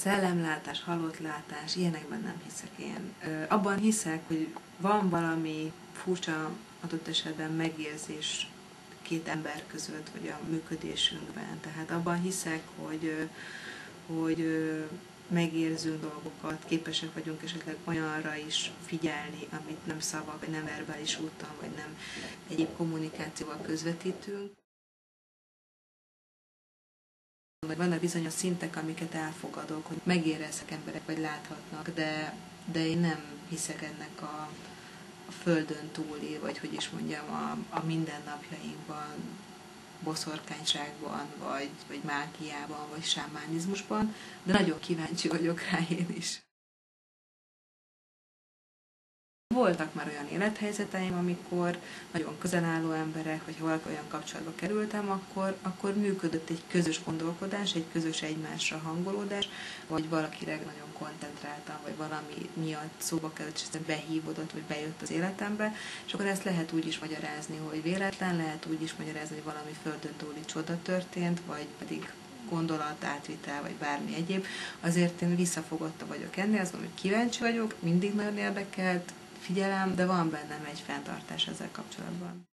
szellemlátás, halottlátás, ilyenekben nem hiszek én. Abban hiszek, hogy van valami furcsa, adott esetben megérzés két ember között, vagy a működésünkben. Tehát abban hiszek, hogy megérzünk dolgokat, képesek vagyunk esetleg olyanra is figyelni, amit nem szavak, vagy nem verbális úton, vagy nem egyéb kommunikációval közvetítünk. Vannak bizonyos szintek, amiket elfogadok, hogy megéreznek emberek, vagy láthatnak, de én nem hiszek ennek a földön túli, vagy hogy is mondjam, a mindennapjainkban, boszorkányságban, vagy mágiában, vagy sámánizmusban, de nagyon kíváncsi vagyok rá én is. Voltak már olyan élethelyzeteim, amikor nagyon közel álló emberek, vagy ha valaki olyan kapcsolatba kerültem, akkor működött egy közös gondolkodás, egy közös egymásra hangolódás, vagy valakire nagyon koncentráltam, vagy valami miatt szóba került, és aztán behívódott, vagy bejött az életembe, és akkor ezt lehet úgy is magyarázni, hogy véletlen, lehet úgy is magyarázni, hogy valami földön túli csoda történt, vagy pedig gondolat, átvitel, vagy bármi egyéb. Azért én visszafogotta vagyok ennél, azt mondom, hogy kíváncsi vagyok, mindig nagyon érdekelt, figyelem, de van bennem egy fenntartás ezzel kapcsolatban.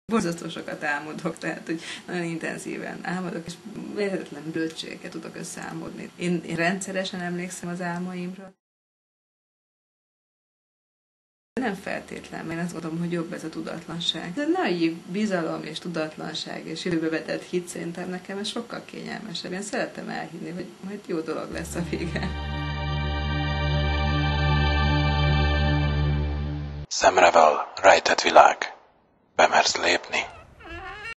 Borzasztó sokat álmodok, tehát hogy nagyon intenzíven álmodok, és véletlen bölcsségeket tudok összeálmodni. Én rendszeresen emlékszem az álmaimra. Nem feltétlen, mert azt gondolom, hogy jobb ez a tudatlanság. Ez a naív bizalom és tudatlanság és jövőbe vetett hit szerintem nekem ez sokkal kényelmesebb. Én szeretem elhinni, hogy majd jó dolog lesz a vége. Szemrevel rejtett világ. Bemersz lépni?